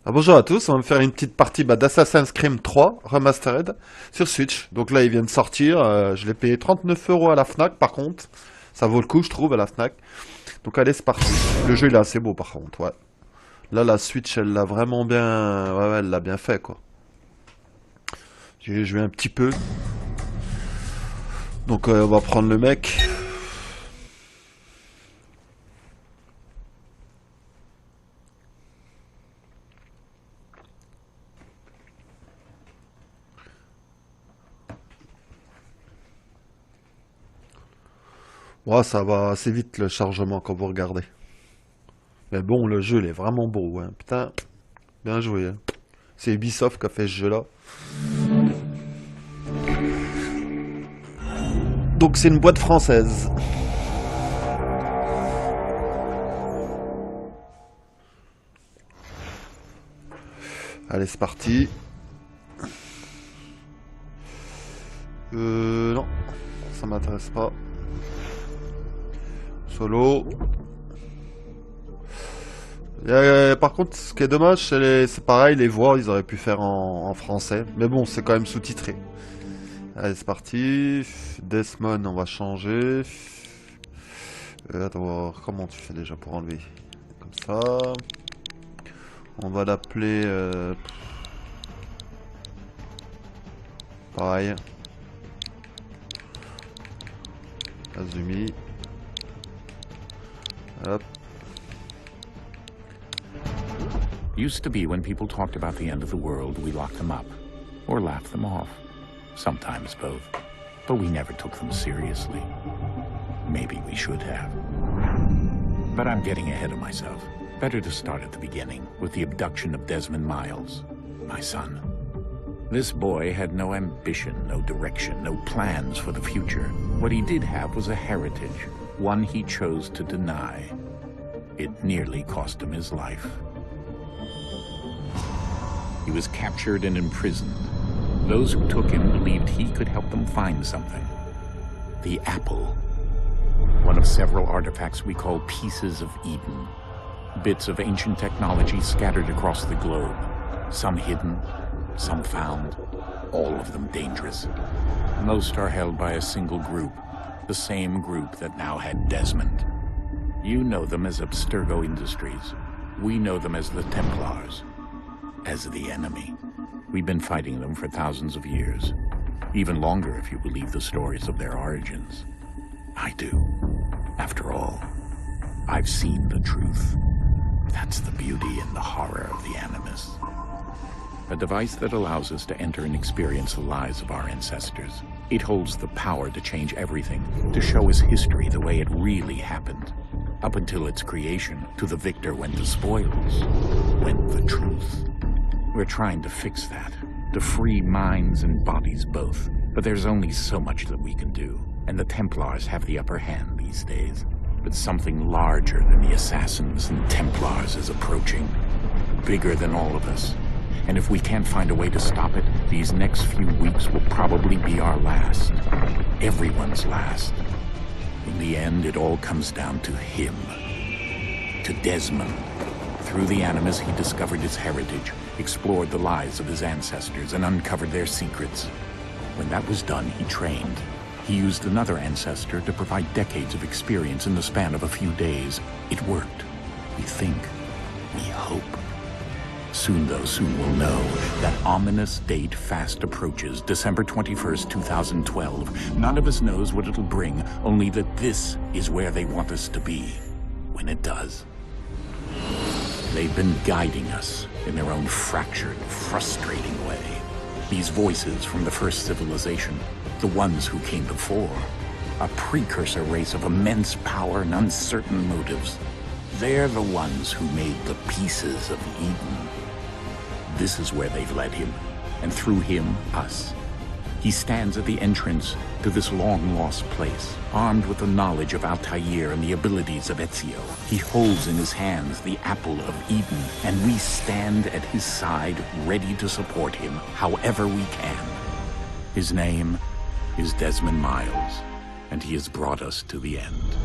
Ah, bonjour à tous, on va me faire une petite partie d'Assassin's Creed 3 Remastered sur Switch. Donc là, il vient de sortir, je l'ai payé 39 euros à la Fnac par contre. Ça vaut le coup, je trouve, à la Fnac. Donc allez, c'est parti. Le jeu, il est assez beau par contre, ouais. Là, la Switch, elle l'a vraiment bien... Ouais, ouais, elle l'a bien fait, quoi. J'ai joué un petit peu. Donc on va prendre le mec. Ouais, ça va assez vite le chargement quand vous regardez. Mais bon, le jeu, il est vraiment beau, hein. Putain, bien joué, hein. C'est Ubisoft qui a fait ce jeu-là. Donc c'est une boîte française. Allez, c'est parti. Non, ça m'intéresse pas. Solo. Par contre, ce qui est dommage, c'est pareil, les voix, ils auraient pu faire en français. Mais bon, c'est quand même sous-titré. Allez, c'est parti. Desmond, on va changer. Attends, on va voir comment tu fais déjà pour enlever. Comme ça. On va l'appeler... pareil. Azumi. Hop. Used to be when people talked about the end of the world, we locked them up. Or laughed them off. Sometimes both. But we never took them seriously. Maybe we should have. But I'm getting ahead of myself. Better to start at the beginning, with the abduction of Desmond Miles, my son. This boy had no ambition, no direction, no plans for the future. What he did have was a heritage, one he chose to deny. It nearly cost him his life. He was captured and imprisoned. Those who took him believed he could help them find something. The apple. One of several artifacts we call pieces of Eden. Bits of ancient technology scattered across the globe. Some hidden, some found, all of them dangerous. Most are held by a single group, the same group that now had Desmond. You know them as Abstergo Industries. We know them as the Templars, as the enemy. We've been fighting them for thousands of years, even longer if you believe the stories of their origins. I do. After all, I've seen the truth. That's the beauty and the horror of the Animus. A device that allows us to enter and experience the lives of our ancestors. It holds the power to change everything, to show us history the way it really happened. Up until its creation, to the victor went the spoils, went the truth. We're trying to fix that, to free minds and bodies both. But there's only so much that we can do, and the Templars have the upper hand these days. But something larger than the Assassins and Templars is approaching, bigger than all of us. And if we can't find a way to stop it, these next few weeks will probably be our last. Everyone's last. In the end, it all comes down to him. To Desmond. Through the Animus, he discovered his heritage, explored the lives of his ancestors, and uncovered their secrets. When that was done, he trained. He used another ancestor to provide decades of experience in the span of a few days. It worked. We think. We hope. Soon, though, soon we'll know. That ominous date fast approaches, December 21st, 2012. None of us knows what it'll bring, only that this is where they want us to be, when it does. They've been guiding us in their own fractured, frustrating way. These voices from the first civilization, the ones who came before, a precursor race of immense power and uncertain motives. They're the ones who made the pieces of Eden. This is where they've led him, and through him, us. He stands at the entrance to this long-lost place, armed with the knowledge of Altair and the abilities of Ezio. He holds in his hands the apple of Eden, and we stand at his side, ready to support him however we can. His name is Desmond Miles, and he has brought us to the end.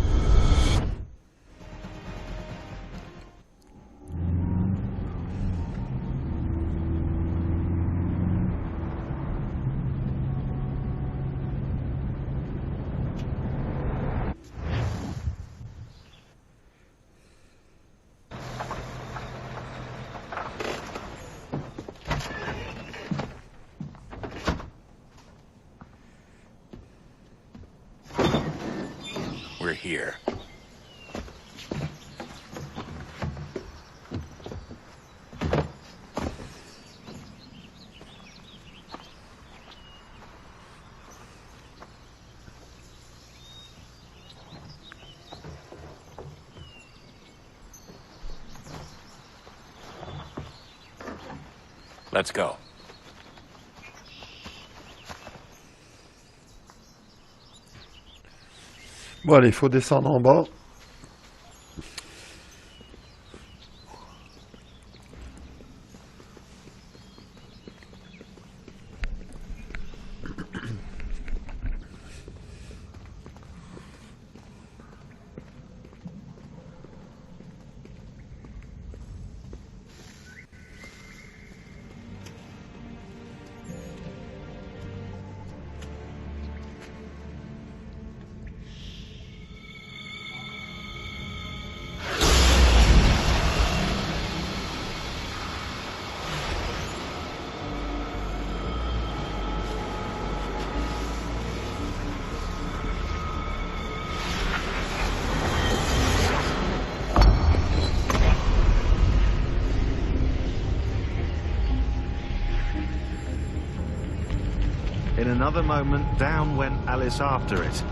here. Let's go. Bon allez, il faut descendre en bas. In another moment, down went Alice after it,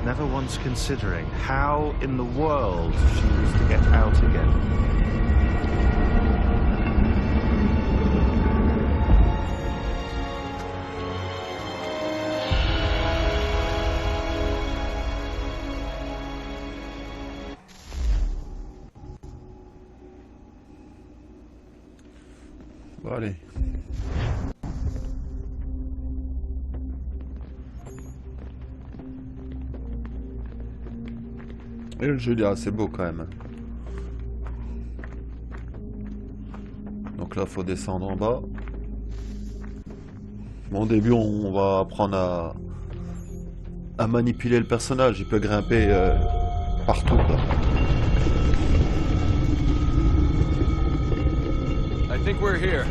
never once considering how in the world she was to get out again. Bon allez. Et le jeu il est assez beau quand même. Donc là faut descendre en bas. Bon, au début on va apprendre à manipuler le personnage. Il peut grimper partout quoi. I think we're here.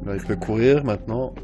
Là il peut courir maintenant.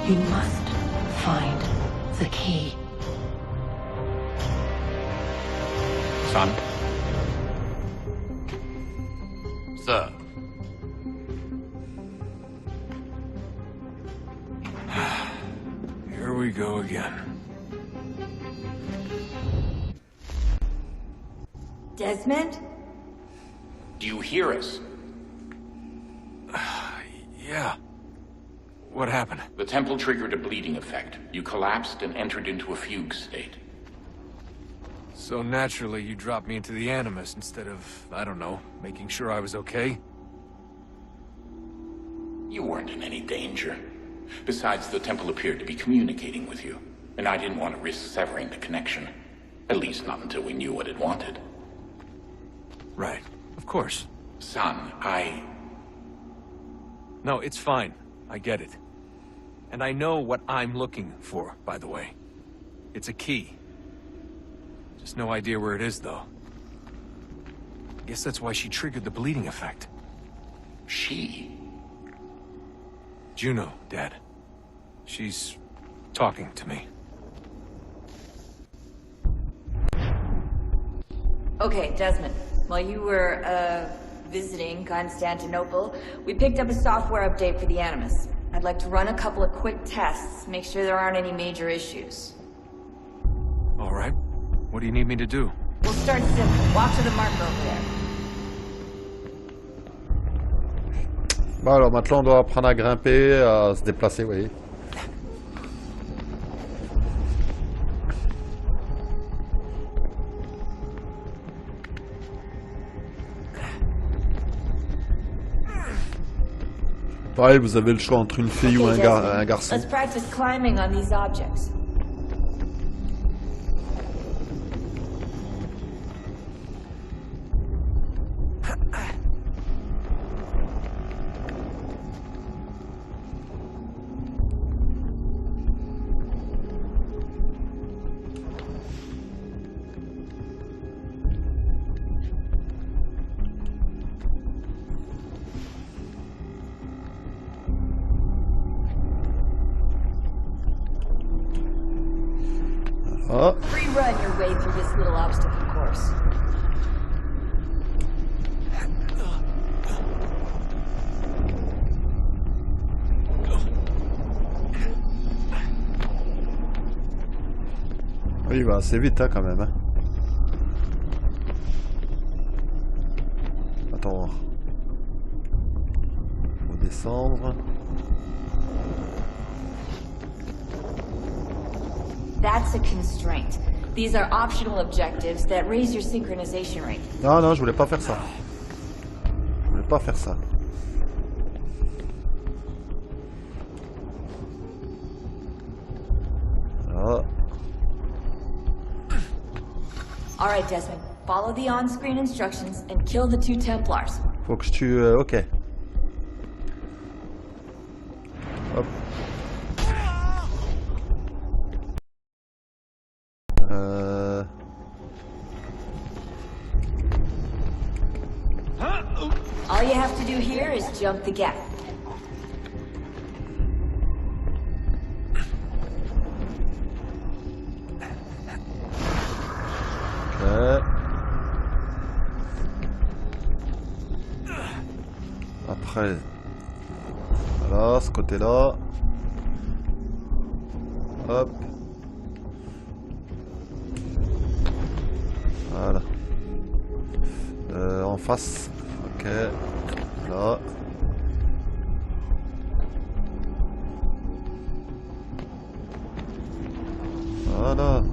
You must find the key. Son? Sir. Here we go again. Desmond? Do you hear us? Yeah. What happened? The temple triggered a bleeding effect. You collapsed and entered into a fugue state. So naturally, you dropped me into the Animus instead of, I don't know, making sure I was okay? You weren't in any danger. Besides, the temple appeared to be communicating with you, and I didn't want to risk severing the connection. At least not until we knew what it wanted. Right. Of course. Son, No, it's fine. I get it. And I know what I'm looking for, by the way. It's a key. Just no idea where it is, though. Guess that's why she triggered the bleeding effect. She? Juno, Dad. She's talking to me. Okay, Desmond. While you were, visiting Constantinople, we picked up a software update for the Animus. I'd like to run a couple of quick tests, make sure there aren't any major issues. All right. What do you need me to do? We'll start simple. Walk to the marker over there. Bon alors maintenant on doit apprendre à grimper, à se déplacer, oui. Pareil, vous avez le choix entre une fille ou un garçon. Let's practice climbing on these objects. Ah. Free run your way through this little obstacle course. Oui, il va assez vite hein, quand même. Hein. Attends. Faut descendre. That's a constraint. These are optional objectives that raise your synchronization rate. Non, non, je voulais pas faire ça. Je voulais pas faire ça. Ah. All right, Desmond. Follow the on-screen instructions and kill the 2 Templars. Faut que je tue... ok. Hop. All you have to do here is jump the gap. Ok. Après, voilà, ce côté-là. Hop. Voilà. En face. Ok. Là. Voilà.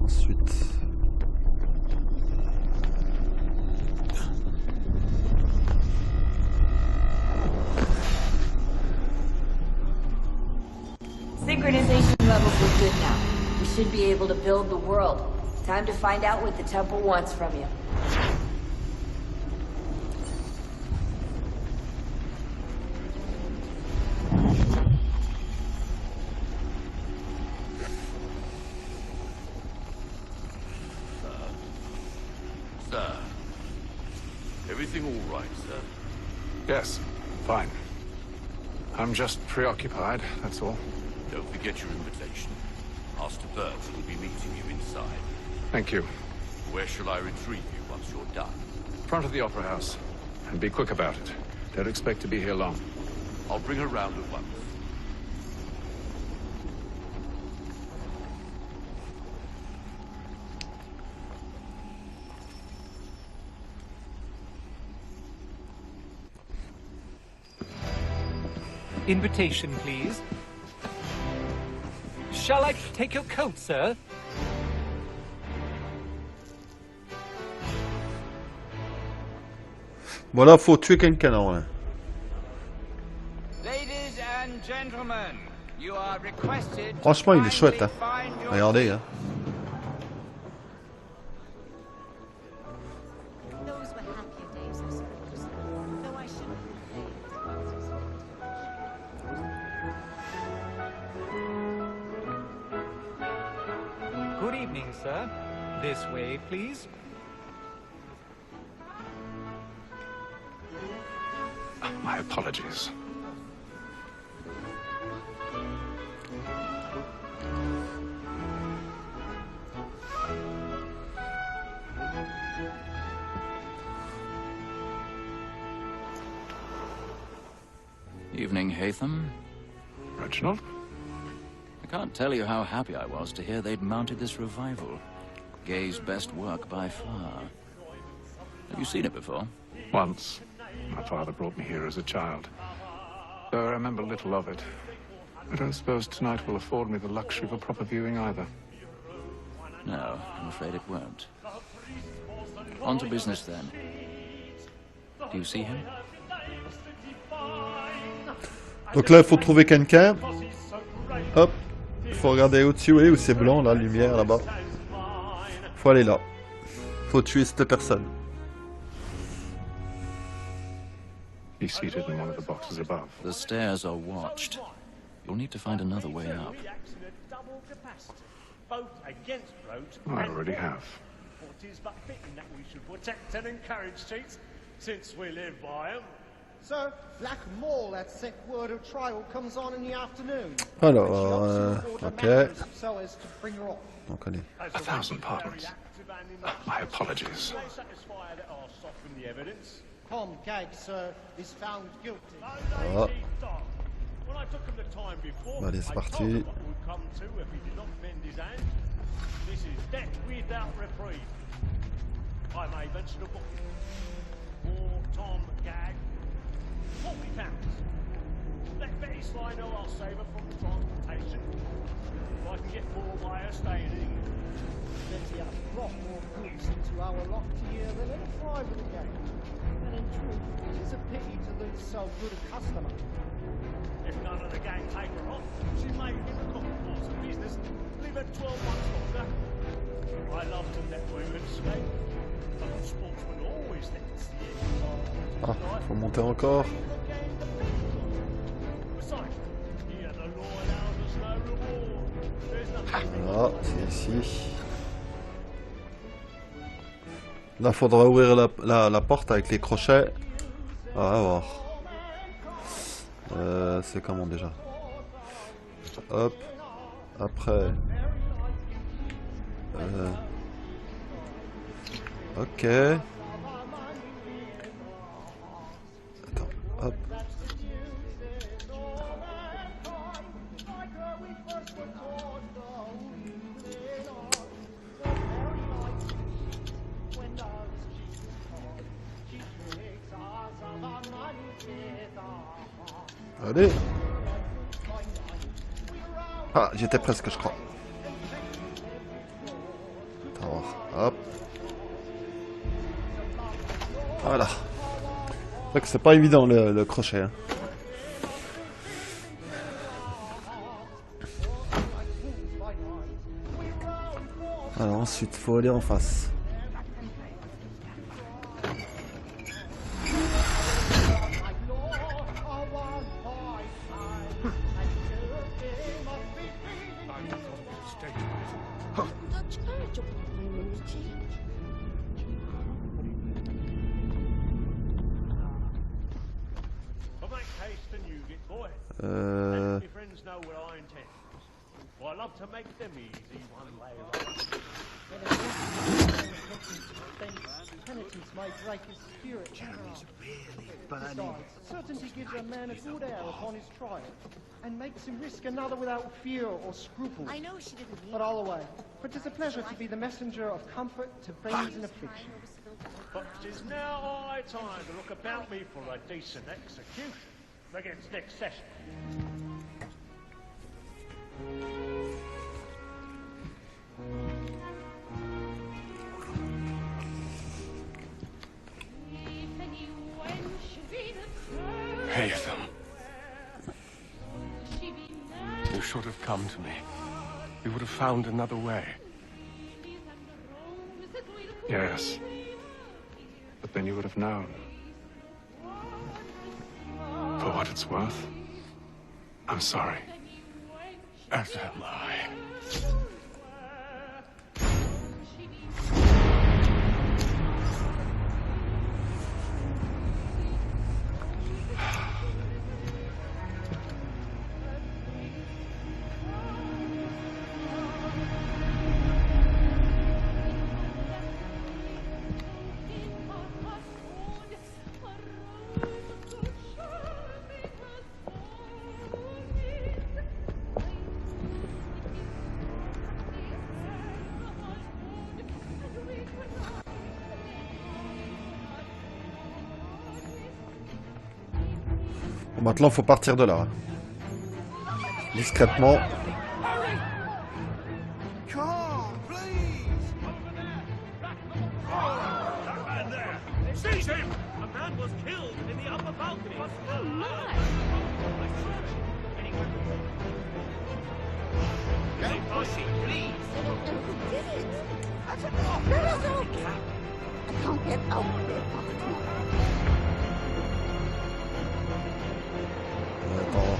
Ensuite. Synchronization levels are good now. We should be able to build the world. Time to find out what the temple wants from you. Sir, everything all right, sir? Yes, fine. I'm just preoccupied, that's all. Don't forget your invitation. Master Birch will be meeting you inside. Thank you. Where shall I retrieve you once you're done? Front of the Opera House. And be quick about it. Don't expect to be here long. I'll bring her round at once. Invitation, please. Shall I take your coat, sir? Voilà, faut tuer quelqu'un, ouais. Ladies and gentlemen, you are requested. Franchement, il est chouette, hein. Regardez, hein. Those were happier days, I suppose. Though I shouldn't complain. evening, sir. This way, please. My apologies. Evening, Haytham. Reginald? I can't tell you how happy I was to hear they'd mounted this revival. Gay's best work by far. Have you seen it before? Once. My father brought me here as a child. Though I remember little of it. I don't suppose tonight will afford me the luxury of a proper viewing either. No, I'm afraid it won't. On to business then. Do you see him? Donc là, il faut trouver quelqu'un. Hop. Il faut regarder au-dessus, oui, où c'est blanc, la lumière, là-bas. Il faut aller là. Il faut tuer cette personne. He's seated in one of the boxes above. The stairs are watched. You'll need to find another way up. I already have. Since we live by them. Sir, Black Mall, that set word of trial comes on in the afternoon. Alors, ok. Donc allez. 1,000 pardons. My apologies. Tom Gag, sir, is found guilty. Ah. Allez, c'est parti. This is debt without reprieve. I may mention a book for Tom Gag. £40. Let Betty Slide know I'll save her from transportation. If I can get more by her staying in England. Betty has brought more goods into our lot here than any private gang. And in truth, it is a pity to lose so good a customer. If none of the gang take her on, she may in the common course of business live at 12 months longer. I love to let women sleep. But the sportsman always thinks the end of Ah, faut monter encore. Voilà, c'est ici. Là, faudra ouvrir la porte avec les crochets. Ah, on va voir. C'est comment déjà? Hop. Après. Ok. Attends, hop. Allez. Ah, j'étais presque, je crois. Attends, hop. Voilà. C'est vrai que c'est pas évident le crochet. Hein. Alors ensuite, faut aller en face. I love to make them easy one layer on. Penitence may break his spirit. Jeremy's really burning. Besides, certainty gives a man a good air upon his trial, and makes him risk another without fear or scruple. I know she didn't mean But all away. For 'tis a pleasure to be the messenger of comfort to friends in affliction. But 'tis now high time to look about me for a decent execution against next session. Haytham. You should have come to me. We would have found another way. Yes. But then you would have known. For what it's worth, I'm sorry. As am I. Maintenant, faut partir de là. Discrètement. Seize him! A man was killed in the upper balcony. Oh my! Don't push it, please. I don't know who did it. I don't know. I can't get out of it. Attends.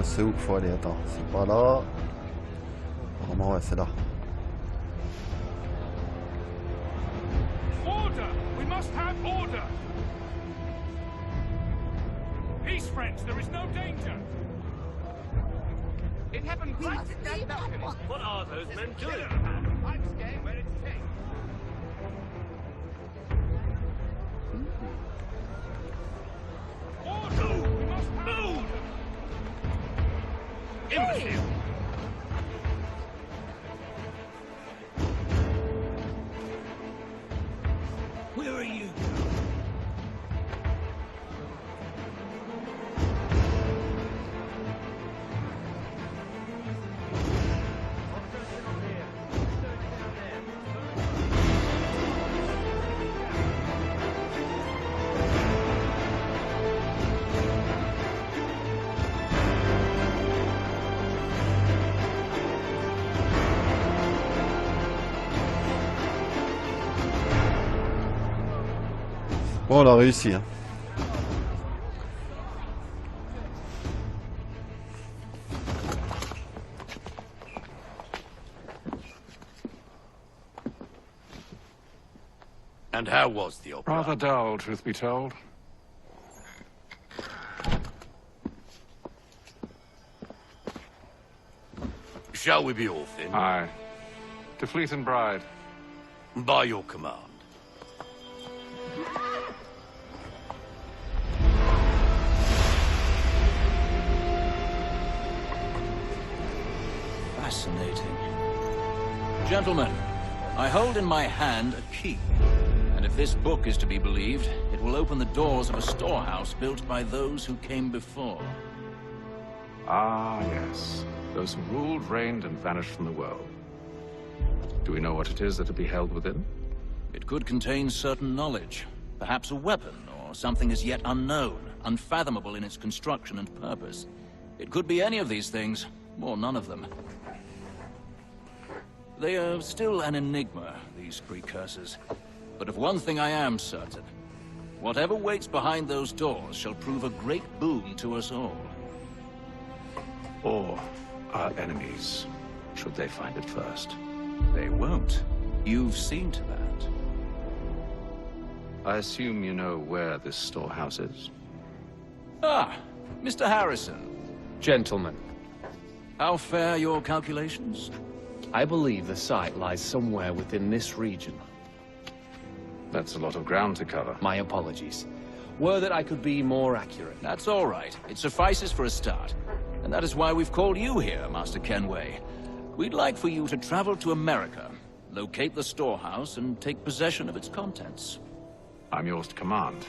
C'est où qu'il faut aller? Attends, c'est pas là. Normalement, ouais, c'est là. Order! We must have order! Peace, friends, there is no danger! It happened right at that balcony. What are those men doing? I'm staying where it's safe. Order! We must move! Imbecile! Where are you? Bon, on a réussi. Hein. And how was the opera? Rather dull, truth be told. Shall we be off then? Aye. To Fleet and Bride. By your command. Fascinating. Gentlemen, I hold in my hand a key. And if this book is to be believed, it will open the doors of a storehouse built by those who came before. Ah, yes. Those who ruled, reigned, and vanished from the world. Do we know what it is that will be held within? It could contain certain knowledge. Perhaps a weapon, or something as yet unknown, unfathomable in its construction and purpose. It could be any of these things, or none of them. They are still an enigma, these precursors. But of one thing I am certain. Whatever waits behind those doors shall prove a great boon to us all. Or our enemies, should they find it first. They won't. You've seen to that. I assume you know where this storehouse is? Ah, Mr. Harrison. Gentlemen, How fare your calculations? I believe the site lies somewhere within this region. That's a lot of ground to cover. My apologies. Were that I could be more accurate. That's all right. It suffices for a start. And that is why we've called you here, Master Kenway. We'd like for you to travel to America, locate the storehouse, and take possession of its contents. I'm yours to command,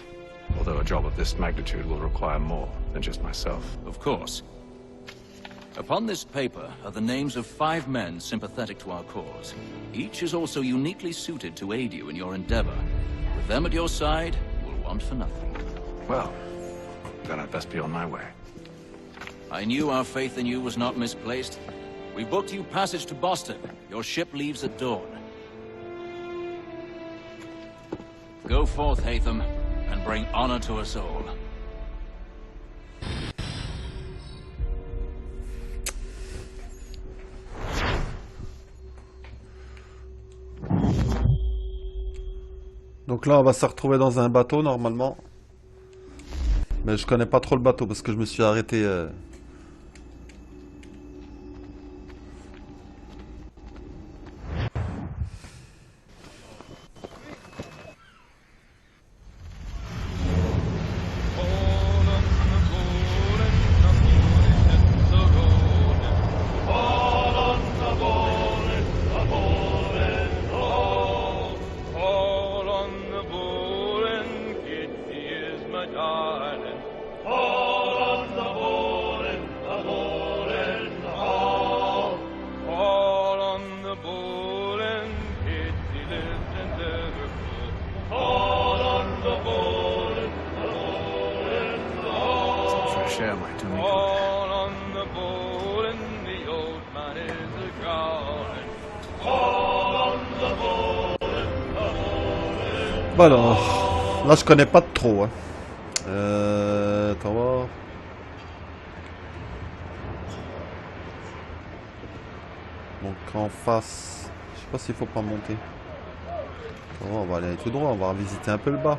although a job of this magnitude will require more than just myself. Of course. Upon this paper are the names of 5 men sympathetic to our cause. Each is also uniquely suited to aid you in your endeavor. With them at your side, you will want for nothing. Well, then I'd best be on my way. I knew our faith in you was not misplaced. We booked you passage to Boston. Your ship leaves at dawn. Go forth, Hatham, and bring honor to us all. Donc là, on va se retrouver dans un bateau, normalement. Mais je connais pas trop le bateau, parce que je me suis arrêté... to me. All on the ball and the old man is a gone. All on the ball and the ball. Bah alors, là je connais pas de trop. Hein. Attends voir. Donc en face, je sais pas s'il faut pas monter. Attends, on va aller tout droit, on va revisiter un peu le bas.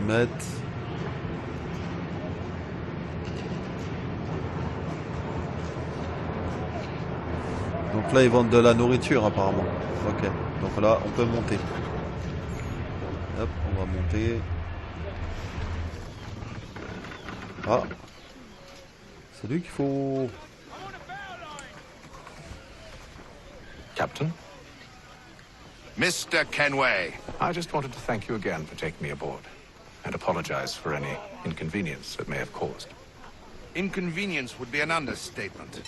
Mettre. Donc là ils vendent de la nourriture apparemment. Ok, donc là on peut monter. Hop, on va monter. Ah, c'est lui qu'il faut. Captain? Mr. Kenway. I just wanted to thank you again for taking me aboard, and apologize for any inconvenience it may have caused. Inconvenience would be an understatement.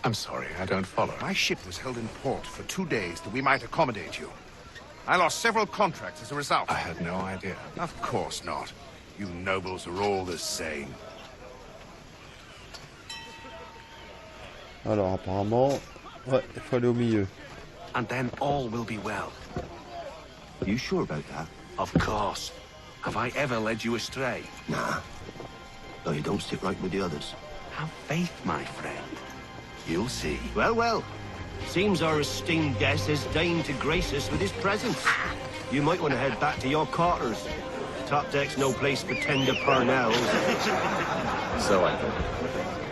I'm sorry, I don't follow. My ship was held in port for 2 days that we might accommodate you. I lost several contracts as a result. I had no idea. Of course not. You nobles are all the same. Alors apparemment, ouais, il faut aller au milieu. And then all will be well. Are you sure about that? Of course. Have I ever led you astray? Nah. No, you don't sit right with the others. Have faith, my friend. You'll see. Well, well. Seems our esteemed guest has deigned to grace us with his presence. You might want to head back to your quarters. Top deck's no place for tender parnells. So I thought.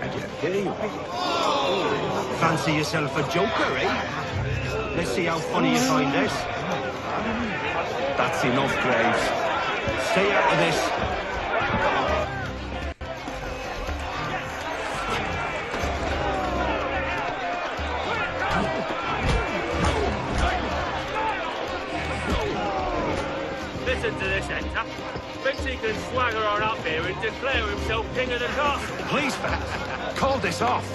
And yet here you are. Fancy yourself a joker, eh? Let's see how funny you find this. That's enough, Graves. Stay out of this. Listen to this, Hector. Thinks he can swagger on up here and declare himself king of the castle. Please, fellas, call this off.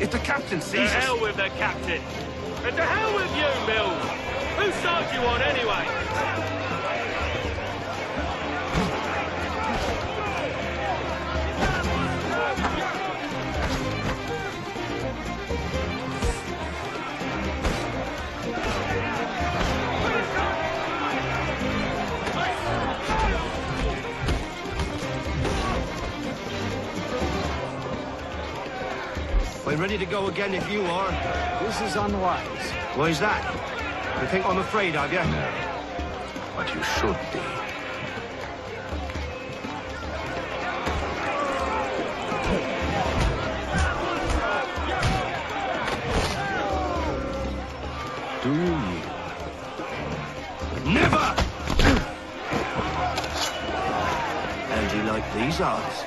If the captain To sees us... hell with the captain. And to hell with you, Mills. Whose side you on, anyway? We're ready to go again if you are. This is unwise. Why is that? You think I'm afraid of you? No. But you should be. Do you yield? Never! How do you like these odds?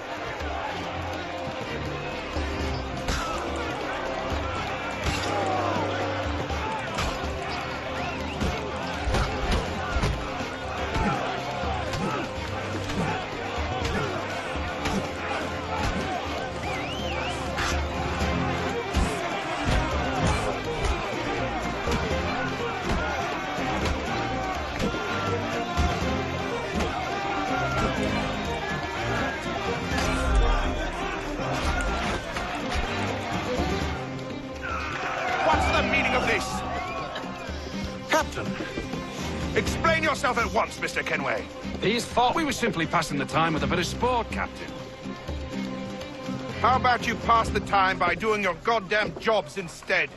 Explain yourself at once, Mr. Kenway. His fault. We were simply passing the time with a bit of sport, Captain. How about you pass the time by doing your goddamn jobs instead?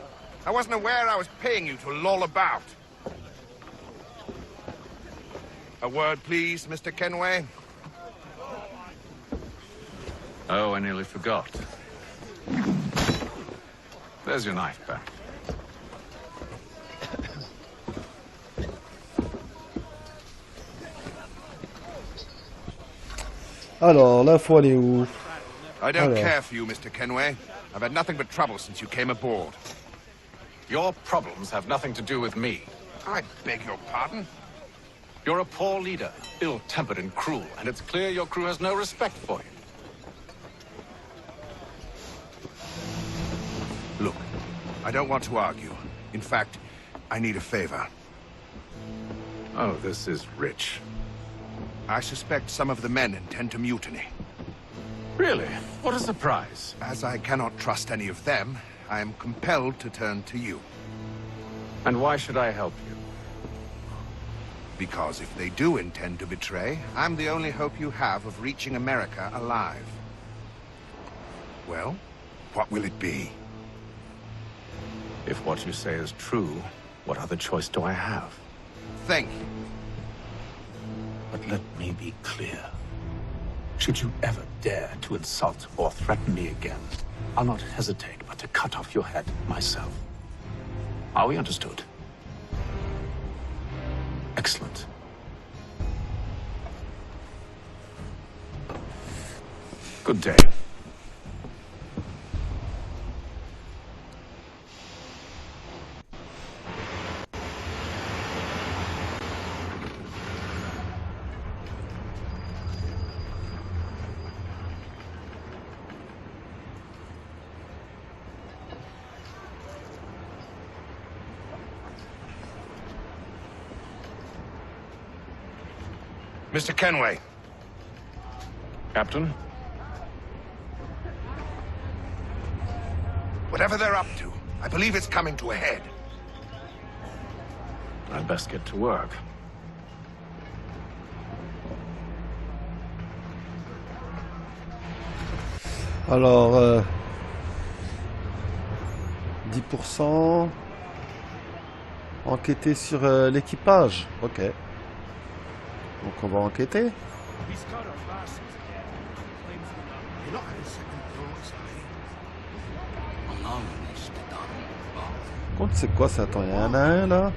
I wasn't aware I was paying you to loll about. A word, please, Mr. Kenway. Oh, I nearly forgot. There's your knife back. Alors, là, faut aller où? I don't care for you, Mr. Kenway. I've had nothing but trouble since you came aboard. Your problems have nothing to do with me. I beg your pardon? You're a poor leader, ill-tempered and cruel, and it's clear your crew has no respect for you. Look, I don't want to argue. In fact, I need a favor. Oh, this is rich. I suspect some of the men intend to mutiny. Really? What a surprise. As I cannot trust any of them, I am compelled to turn to you. And why should I help you? Because if they do intend to betray, I'm the only hope you have of reaching America alive. Well, what will it be? If what you say is true, what other choice do I have? Thank you. But let me be clear. Should you ever dare to insult or threaten me again, I'll not hesitate but to cut off your head myself. Are we understood? Excellent. Good day. Mr. Kenway. Captain? Whatever they're up to, I believe it's coming to a head. I'd best get to work. Alors, 10%. Enquêter sur l'équipage. Ok. Donc on va enquêter. Contre c'est quoi ça? Attends, il y en a un là.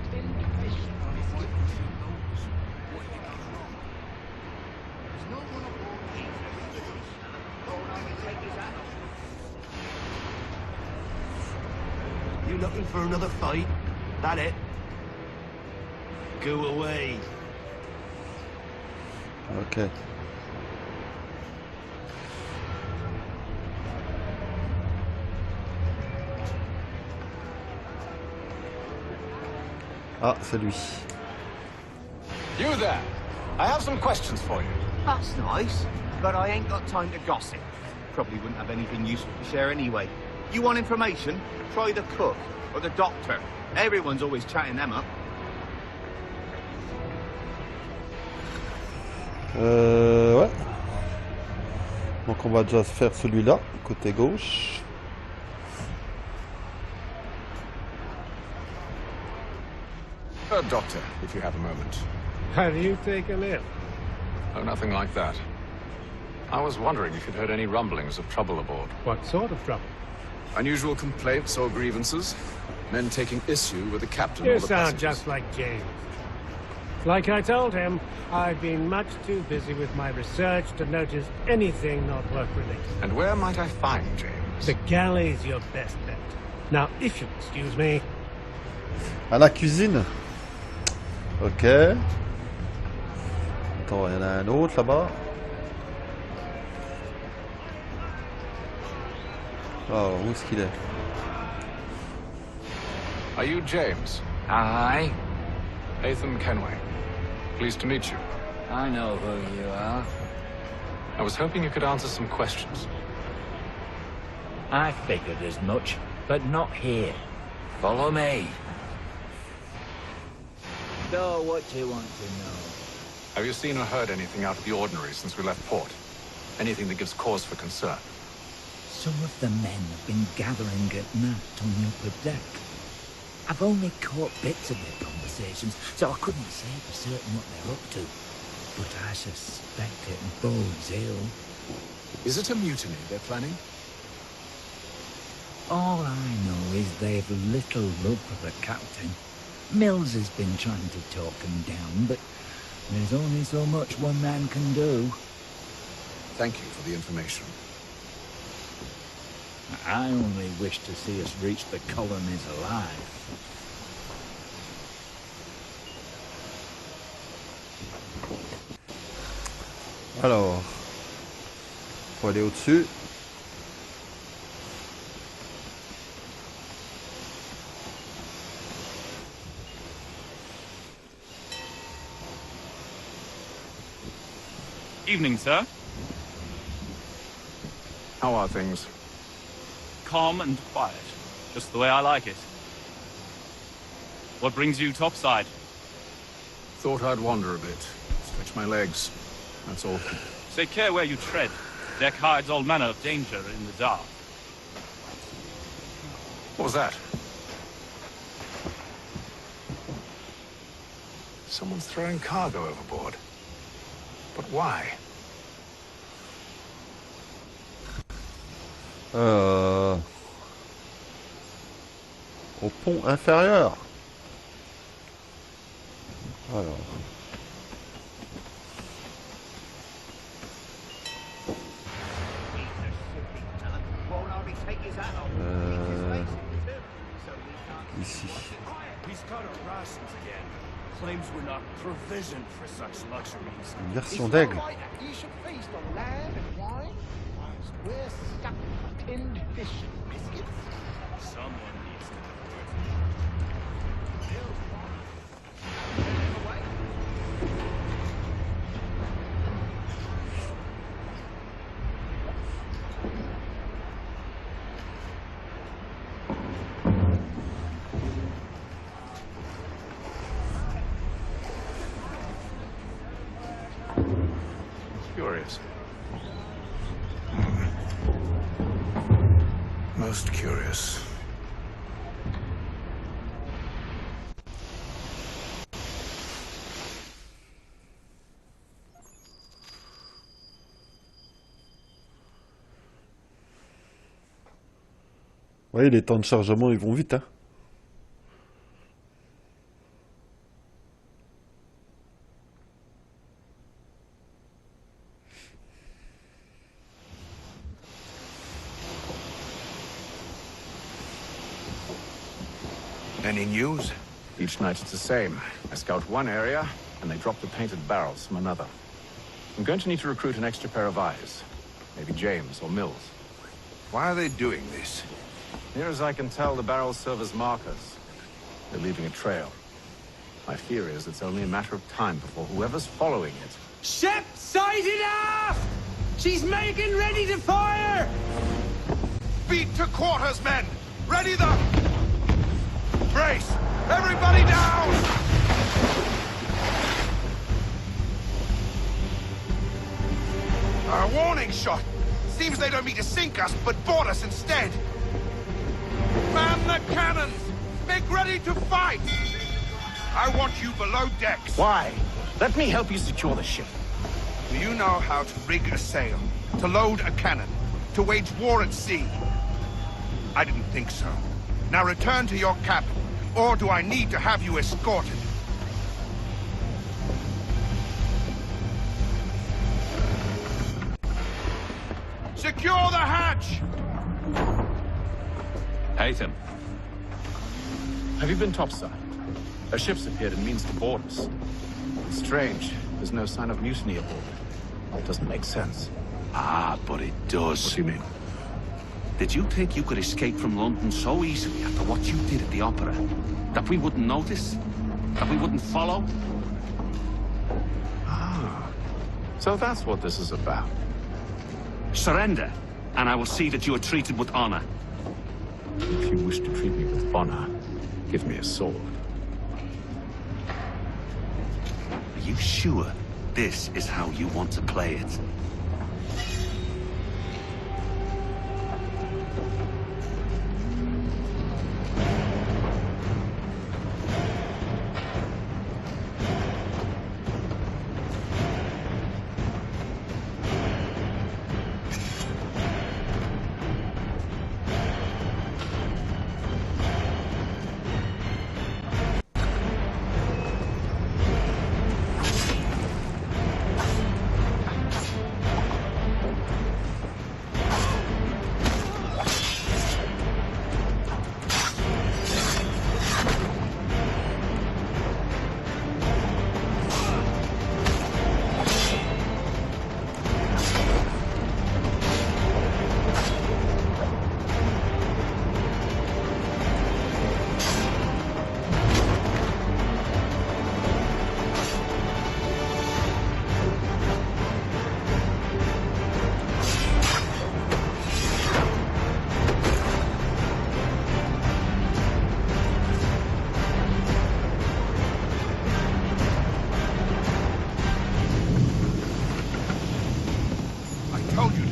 You looking for another fight? That it? Go away. Ok. Ah, c'est lui. You there! I have some questions for you. That's nice, but I ain't got time to gossip. Probably wouldn't have anything useful to share anyway. You want information? Try the cook or the doctor. Everyone's always chatting them up. Ouais. Donc on va déjà faire celui-là, côté gauche. Doctor, if you have a moment. Have you taken ill? Oh, nothing like that. I was wondering if you'd heard any rumblings of trouble aboard. What sort of trouble? Unusual complaints or grievances? Men taking issue with the captain You or the sound passengers? just like James. Like I told him, I've been much too busy with my research to notice anything not work-related. And where might I find James? The galley's your best bet. Now, if you'll excuse me... À la cuisine. Ok. Attends, il y en a un autre là-bas. Oh, où est-ce qu'il est? Are you James? Aye. Nathan Kenway. Pleased to meet you. I know who you are. I was hoping you could answer some questions. I figured as much, but not here. Follow me. So, what do you want to know? Have you seen or heard anything out of the ordinary since we left port? Anything that gives cause for concern? Some of the men have been gathering at night on the upper deck. I've only caught bits of their conversations, so I couldn't say for certain what they're up to. But I suspect it bodes ill. Is it a mutiny they're planning? All I know is they've little love for the captain. Mills has been trying to talk him down, but there's only so much one man can do. Thank you for the information. I only wish to see us reach the colonies alive. Alors, faut aller au-dessus. Evening, sir. How are things? Calm and quiet. Just the way I like it. What brings you topside? Thought I'd wander a bit. Stretch my legs. That's all. Take care where you tread. Deck hides all manner of danger in the dark. What was that? Someone's throwing cargo overboard. But why? Au pont inférieur. Alors. Ici. Une version d'aigle. Curious. Most curious. Oui, les temps de chargement, ils vont vite, hein. Any news? Each night it's the same. I scout one area, and they drop the painted barrels from another. I'm going to need to recruit an extra pair of eyes. Maybe James or Mills. Why are they doing this? Near as I can tell, the barrels serve as markers. They're leaving a trail. My fear is it's only a matter of time before whoever's following it... Ship sighted aft! She's making ready to fire! Beat to quarters, men! Ready the... Brace! Everybody down! A warning shot! Seems they don't mean to sink us, but board us instead! Man the cannons! Make ready to fight! I want you below decks! Why? Let me help you secure the ship. Do you know how to rig a sail? To load a cannon? To wage war at sea? I didn't think so. Now return to your cabin, or do I need to have you escorted? Secure the hatch! Haytham. Have you been topside? A ship's appeared and means to board us. It's strange. There's no sign of mutiny aboard. It doesn't make sense. Ah, but it does. What do you mean? Did you think you could escape from London so easily after what you did at the opera? That we wouldn't notice? That we wouldn't follow? Ah. So that's what this is about. Surrender, and I will see that you are treated with honor. If you wish to treat me with honor, give me a sword. Are you sure this is how you want to play it?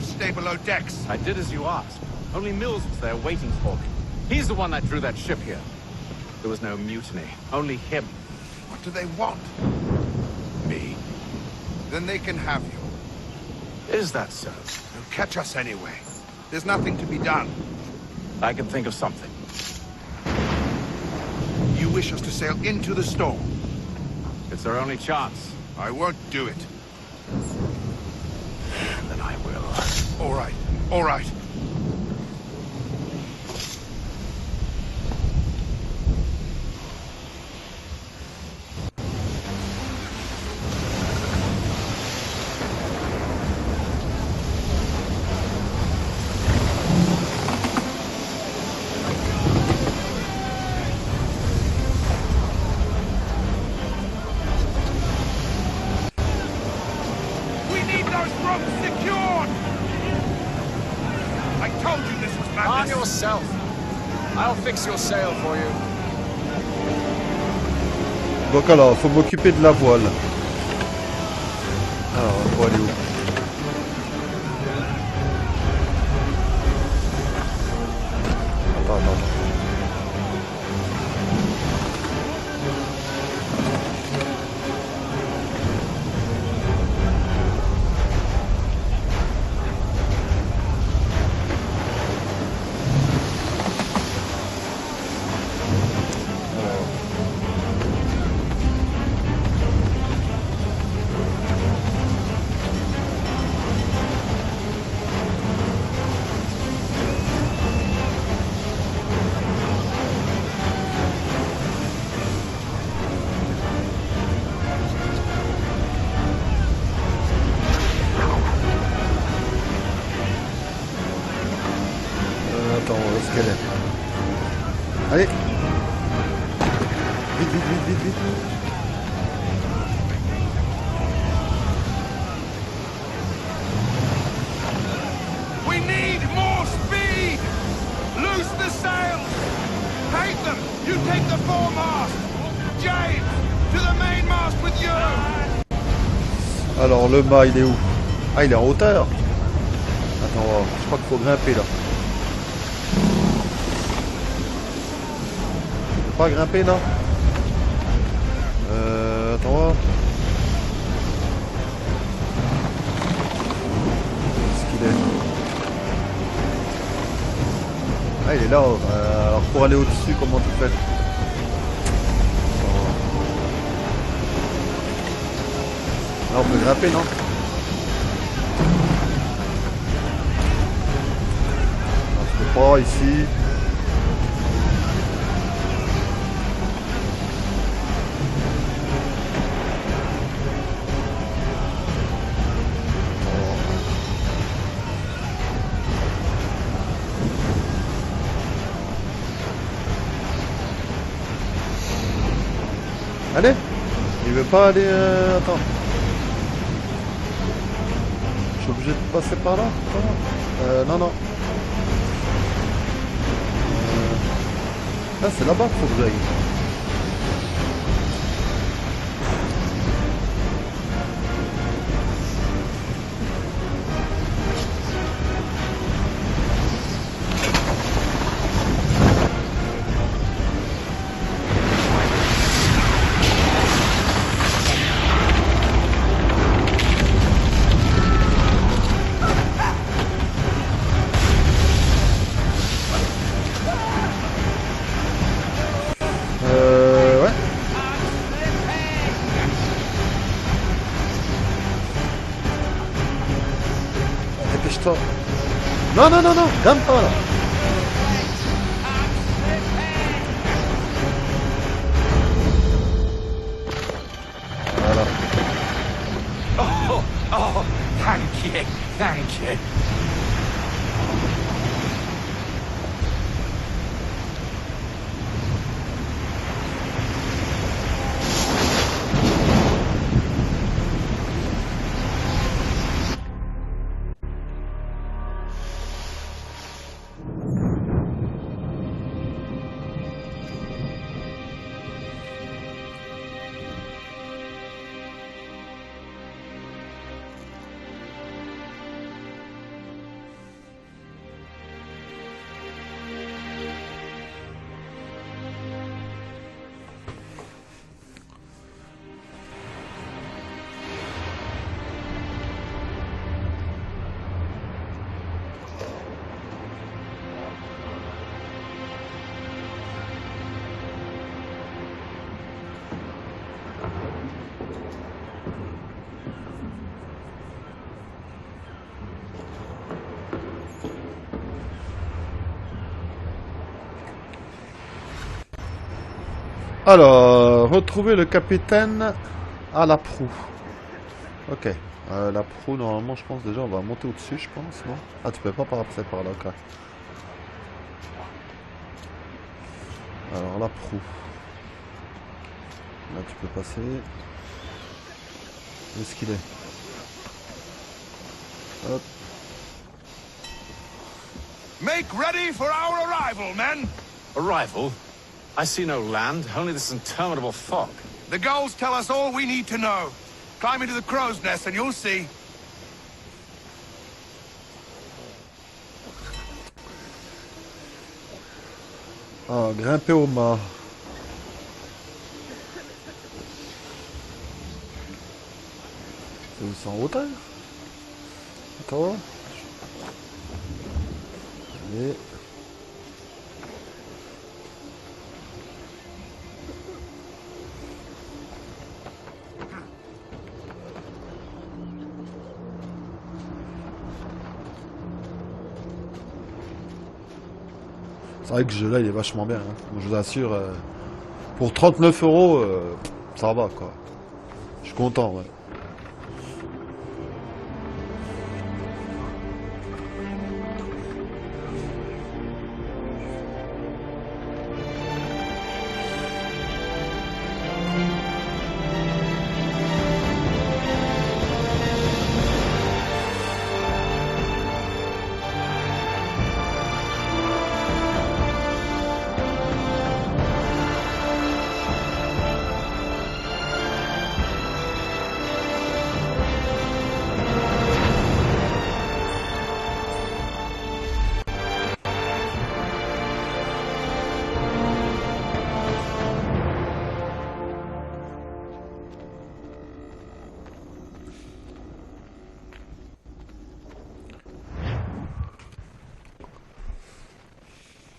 to stay below decks. I did as you asked. Only Mills was there waiting for me. He's the one that drew that ship here. There was no mutiny, only him. What do they want? Me. Then they can have you. Is that so? They'll catch us anyway. There's nothing to be done. I can think of something. You wish us to sail into the storm? It's our only chance. I won't do it. Then I will. All right, all right. Donc alors, faut m'occuper de la voile. Alors, faut aller où? Attends. Allez. Vite. We need more speed! Loose the sails! Take them! You take the foremast! James! To the mainmast with you! Alors le mât il est où? Ah il est en hauteur. Attends, je crois qu'il faut grimper là. Pas grimper là. Attends voir. Qu'est-ce qu'il est? Ah il est là. Alors pour aller au-dessus, comment tu fais? Là on peut grimper, non? Non, je peux pas ici. Allez, il veut pas aller... Attends. Je suis obligé de passer par là? Non. Ah, c'est là-bas qu'il faut que j'aille. Ouais. Dépêche-toi. Non, grimpe pas là. Voilà. Oh, thank you. Alors, retrouver le capitaine à la proue. Ok. La proue, normalement, je pense déjà, on va monter au-dessus, je pense, non? Ah, tu peux pas passer par là, ok. Alors, la proue. Là, tu peux passer. Où est-ce qu'il est? Hop. Make ready for our arrival, men! Arrival? I see no land, only this interminable fog. The gulls tell us all we need to know. Climb into the crow's nest and you'll see. Ah, grimper au mât. C'est où, c'est en hauteur? Attends. Allez. C'est vrai que ce jeu là il est vachement bien, hein. Je vous assure, pour 39 €, ça va quoi. Je suis content, ouais.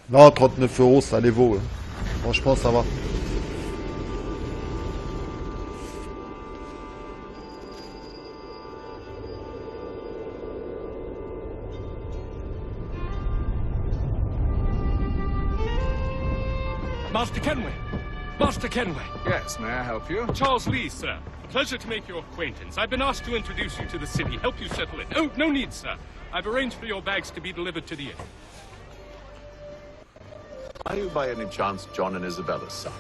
Non, 39 €, ça les vaut. Hein. Franchement, ça va. Master Kenway! Master Kenway! Yes, may I help you? Charles Lee, sir. Pleasure to make your acquaintance. I've been asked to introduce you to the city, help you settle in. Oh, no need, sir. I've arranged for your bags to be delivered to the inn. Are you by any chance John and Isabella's son?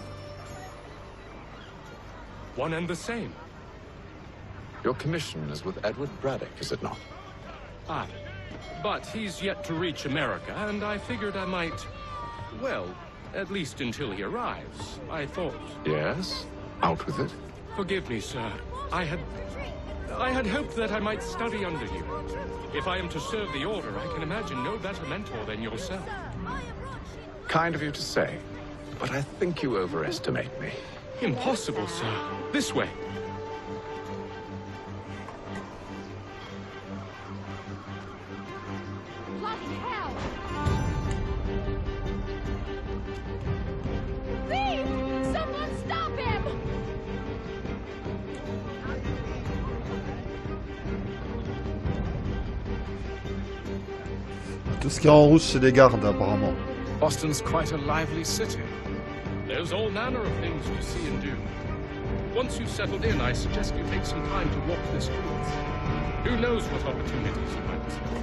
One and the same. Your commission is with Edward Braddock, is it not? Aye. But he's yet to reach America, and I figured I might... Well, at least until he arrives, I thought. Yes? Out with it. Forgive me, sir. I had hoped that I might study under you. If I am to serve the Order, I can imagine no better mentor than yourself. Kind of you to say, but I think you overestimate me. Impossible, sir. This way. Bloody hell! Please! Someone stop him! Tout ce qui est en rouge, c'est des gardes, apparemment. Boston's quite a lively city. There's all manner of things to see and do. Once you've settled in, I suggest you take some time to walk the streets. Who knows what opportunities you might discover.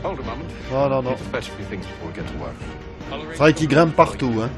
Hold a moment. Non, non, non. Need to fetch a few things before we get to work. C'est vrai qu'ils grimpent partout, hein.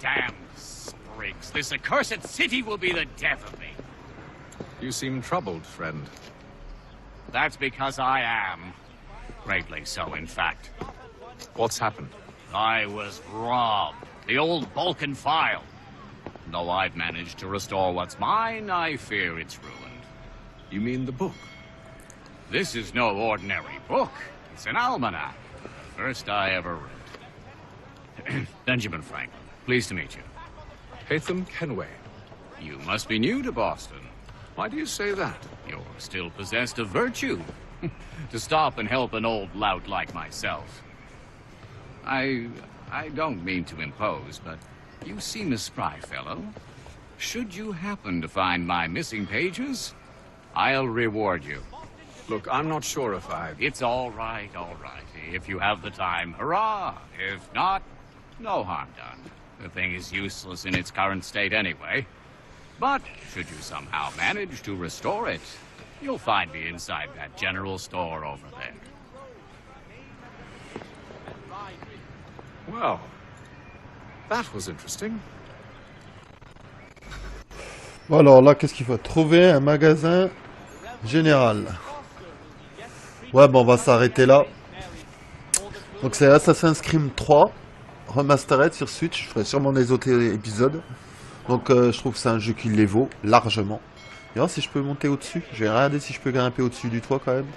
Damn sprigs. This accursed city will be the death of me. You seem troubled, friend. That's because I am. Greatly so, in fact. What's happened? I was robbed. The old Balkan file. Though I've managed to restore what's mine, I fear it's ruined. You mean the book? This is no ordinary book. It's an almanac. The first I ever wrote. Benjamin Franklin. Pleased to meet you. Hatham Kenway. You must be new to Boston. Why do you say that? You're still possessed of virtue. To stop and help an old lout like myself. I don't mean to impose, but you seem a spry fellow. Should you happen to find my missing pages, I'll reward you. Look, I'm not sure if I... It's all right, all right. If you have the time, hurrah! If not, no harm done. The thing is useless in its current state anyway. But should you somehow manage to restore it, you'll find me inside that general store over there. Well, that was interesting. Bon alors là, qu'est-ce qu'il faut? Trouver un magasin général. Ouais, bon, on va s'arrêter là. Donc c'est Assassin's Creed 3, Remastered sur Switch. Je ferai sûrement des autres épisodes. Donc je trouve que c'est un jeu qui les vaut largement. Et alors si je peux monter au-dessus. Je vais regarder si je peux grimper au-dessus du toit quand même.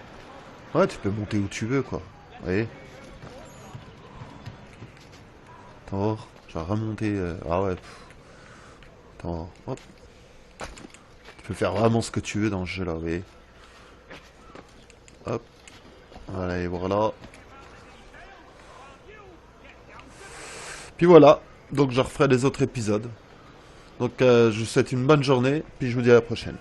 Ouais, tu peux monter où tu veux quoi. Vous voyez. Attends, je vais remonter. Ah ouais. Attends, hop. Tu peux faire vraiment ce que tu veux dans ce jeu là, vous voyez. Hop. Voilà, et voilà. Puis voilà. Donc je referai les autres épisodes. Donc je vous souhaite une bonne journée. Puis je vous dis à la prochaine.